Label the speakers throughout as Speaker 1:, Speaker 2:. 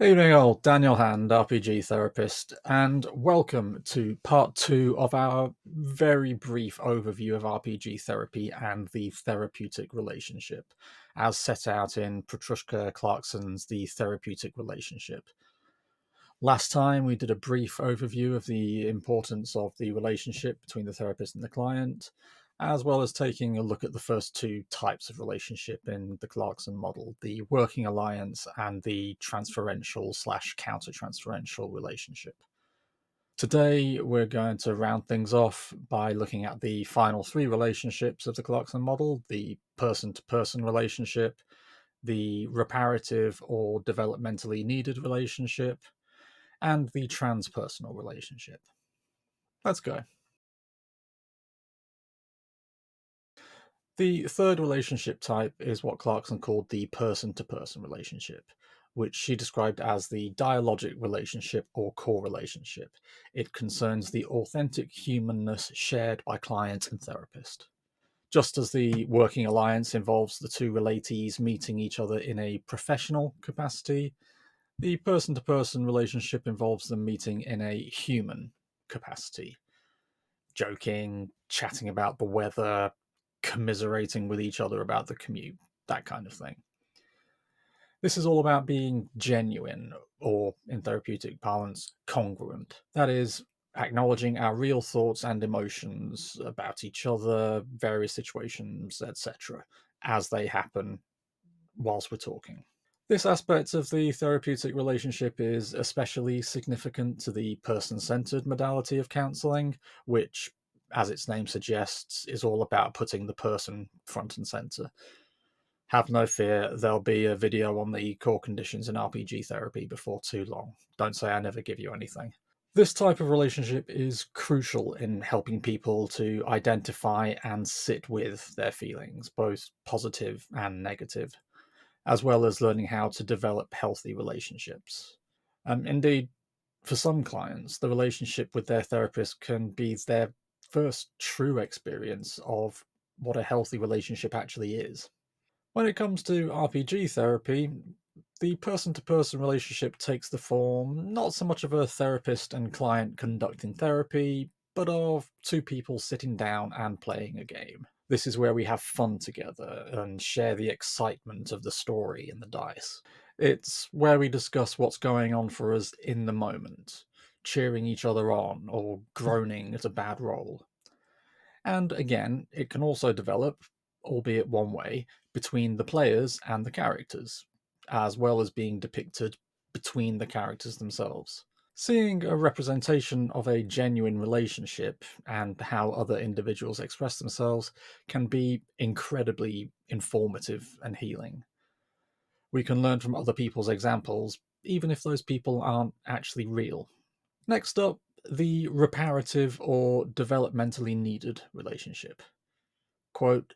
Speaker 1: Evening all, Daniel Hand, RPG therapist, and welcome to part two of our very brief overview of RPG therapy and the therapeutic relationship, as set out in Petrushka Clarkson's The Therapeutic Relationship. Last time we did a brief overview of the importance of the relationship between the therapist and the client, as well as taking a look at the first two types of relationship in the Clarkson model, the working alliance and the transferential slash counter-transferential relationship. Today, we're going to round things off by looking at the final three relationships of the Clarkson model, the person-to-person relationship, the reparative or developmentally needed relationship, and the transpersonal relationship. Let's go. The third relationship type is what Clarkson called the person-to-person relationship, which she described as the dialogic relationship or core relationship. It concerns the authentic humanness shared by client and therapist. Just as the working alliance involves the two relatees meeting each other in a professional capacity, the person-to-person relationship involves them meeting in a human capacity, joking, chatting about the weather, commiserating with each other about the commute, that kind of thing. This is all about being genuine, or in therapeutic parlance, congruent. That is, acknowledging our real thoughts and emotions about each other, various situations, etc., as they happen whilst we're talking. This aspect of the therapeutic relationship is especially significant to the person centered modality of counseling, which, as its name suggests, is all about putting the person front and center. Have no fear, there'll be a video on the core conditions in RPG therapy before too long. Don't say I never give you anything. This type of relationship is crucial in helping people to identify and sit with their feelings, both positive and negative, as well as learning how to develop healthy relationships. Indeed, for some clients, the relationship with their therapist can be their first true experience of what a healthy relationship actually is. When it comes to RPG therapy, the person to person relationship takes the form not so much of a therapist and client conducting therapy, but of two people sitting down and playing a game. This is where we have fun together and share the excitement of the story and the dice. It's where we discuss what's going on for us in the moment, cheering each other on or groaning at a bad roll. And again, it can also develop, albeit one way, between the players and the characters, as well as being depicted between the characters themselves. Seeing a representation of a genuine relationship and how other individuals express themselves can be incredibly informative and healing. We can learn from other people's examples, even if those people aren't actually real. Next up, the reparative or developmentally needed relationship. Quote,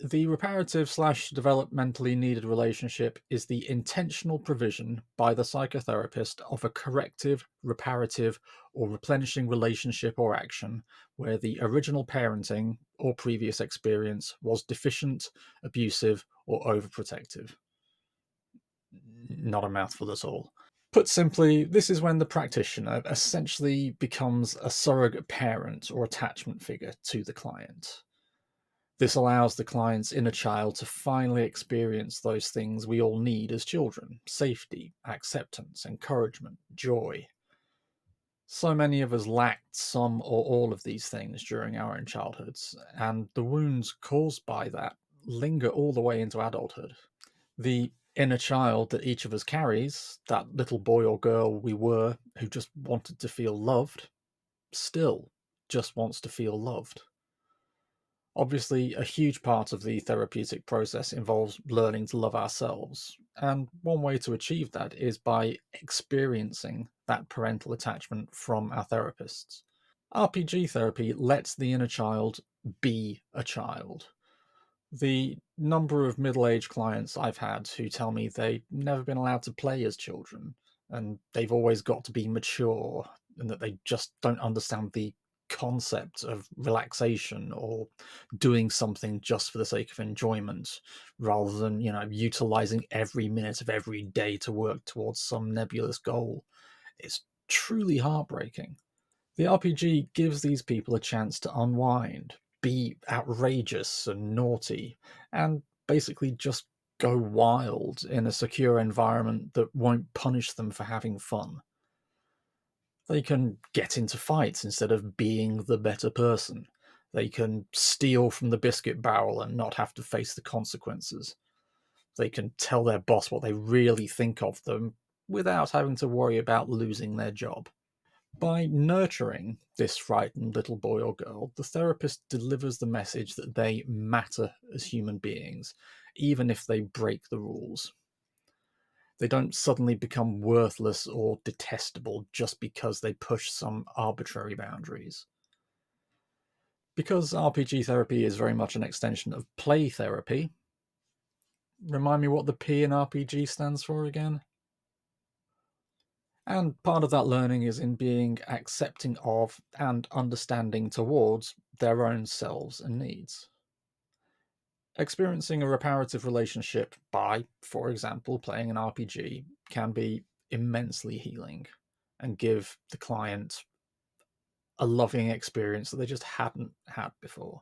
Speaker 1: the reparative slash developmentally needed relationship is the intentional provision by the psychotherapist of a corrective, reparative, or replenishing relationship or action where the original parenting or previous experience was deficient, abusive, or overprotective. Not a mouthful at all. Put simply, this is when the practitioner essentially becomes a surrogate parent or attachment figure to the client. This allows the client's inner child to finally experience those things we all need as children: safety, acceptance, encouragement, joy. So many of us lacked some or all of these things during our own childhoods, and the wounds caused by that linger all the way into adulthood. The inner child that each of us carries, that little boy or girl we were who just wanted to feel loved, still just wants to feel loved. Obviously, a huge part of the therapeutic process involves learning to love ourselves, and one way to achieve that is by experiencing that parental attachment from our therapists. RPG therapy lets the inner child be a child. The number of middle-aged clients I've had who tell me they've never been allowed to play as children, and they've always got to be mature, and that they just don't understand the concept of relaxation or doing something just for the sake of enjoyment, rather than, utilizing every minute of every day to work towards some nebulous goal. It's truly heartbreaking. The RPG gives these people a chance to unwind, be outrageous and naughty, and basically just go wild in a secure environment that won't punish them for having fun. They can get into fights instead of being the better person. They can steal from the biscuit barrel and not have to face the consequences. They can tell their boss what they really think of them without having to worry about losing their job. By nurturing this frightened little boy or girl, the therapist delivers the message that they matter as human beings, even if they break the rules. They don't suddenly become worthless or detestable just because they push some arbitrary boundaries. Because RPG therapy is very much an extension of play therapy, remind me what the P in RPG stands for again? And part of that learning is in being accepting of and understanding towards their own selves and needs. Experiencing a reparative relationship by, for example, playing an RPG can be immensely healing and give the client a loving experience that they just hadn't had before.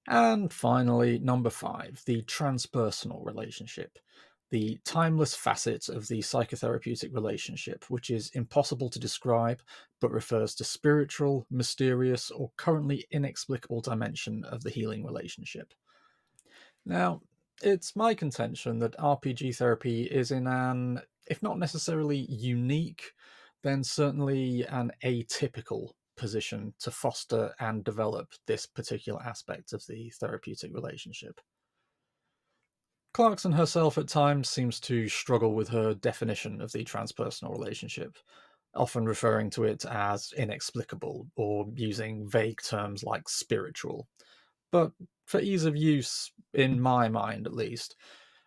Speaker 1: And finally, number 5, the transpersonal relationship, the timeless facet of the psychotherapeutic relationship, which is impossible to describe but refers to spiritual, mysterious, or currently inexplicable dimension of the healing relationship. Now, it's my contention that RPG therapy is in an, if not necessarily unique, then certainly an atypical position to foster and develop this particular aspect of the therapeutic relationship. Clarkson herself at times seems to struggle with her definition of the transpersonal relationship, often referring to it as inexplicable or using vague terms like spiritual. But for ease of use, in my mind at least,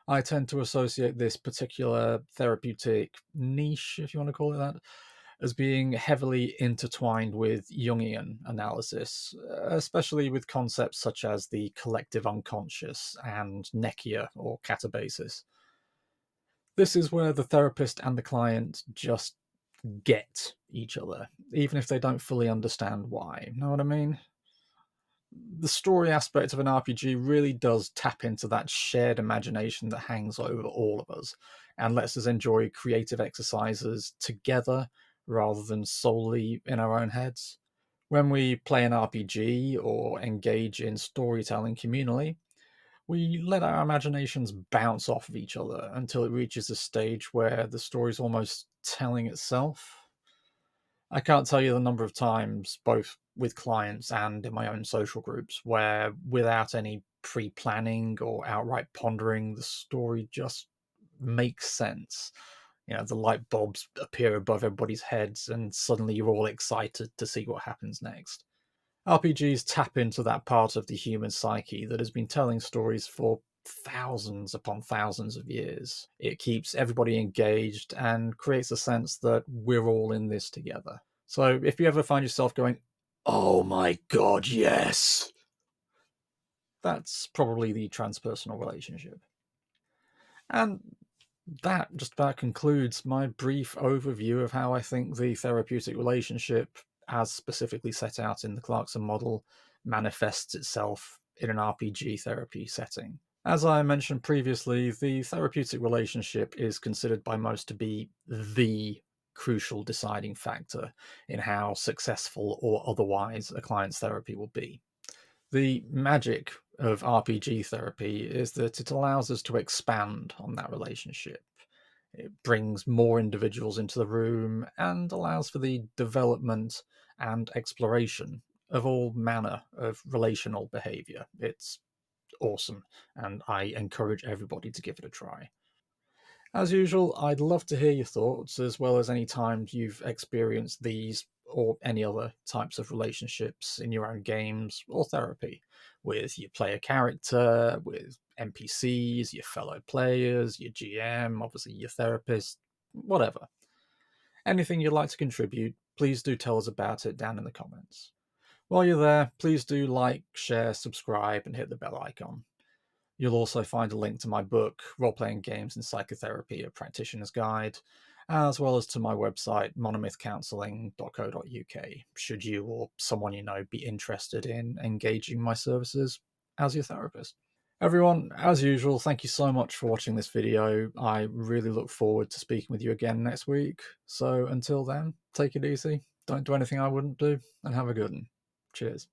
Speaker 1: I tend to associate this particular therapeutic niche, if you want to call it that, as being heavily intertwined with Jungian analysis, especially with concepts such as the collective unconscious and nekia or catabasis. This is where the therapist and the client just get each other, even if they don't fully understand why. Know what I mean? The story aspect of an RPG really does tap into that shared imagination that hangs over all of us and lets us enjoy creative exercises together rather than solely in our own heads. When we play an RPG or engage in storytelling communally, we let our imaginations bounce off of each other until it reaches a stage where the story's almost telling itself. I can't tell you the number of times, both with clients and in my own social groups, where without any pre planning or outright pondering, the story just makes sense. The light bulbs appear above everybody's heads, and suddenly you're all excited to see what happens next. RPGs tap into that part of the human psyche that has been telling stories for thousands upon thousands of years. It keeps everybody engaged and creates a sense that we're all in this together. So if you ever find yourself going, "Oh my god, yes," that's probably the transpersonal relationship. And that just about concludes my brief overview of how I think the therapeutic relationship, as specifically set out in the Clarkson model, manifests itself in an RPG therapy setting. As I mentioned previously, the therapeutic relationship is considered by most to be the crucial deciding factor in how successful or otherwise a client's therapy will be. The magic of RPG therapy is that it allows us to expand on that relationship. It brings more individuals into the room and allows for the development and exploration of all manner of relational behavior. It's awesome, and I encourage everybody to give it a try. As usual, I'd love to hear your thoughts, as well as any times you've experienced these or any other types of relationships in your own games or therapy with your player character, with NPCs, your fellow players, your GM, obviously your therapist, whatever. Anything you'd like to contribute, please do tell us about it down in the comments. While you're there, please do like, share, subscribe, and hit the bell icon. You'll also find a link to my book, Role-Playing Games in Psychotherapy, A Practitioner's Guide, as well as to my website, monomythcounselling.co.uk, should you or someone you know be interested in engaging my services as your therapist. Everyone, as usual, thank you so much for watching this video. I really look forward to speaking with you again next week. So until then, take it easy, don't do anything I wouldn't do, and have a good one. Cheers.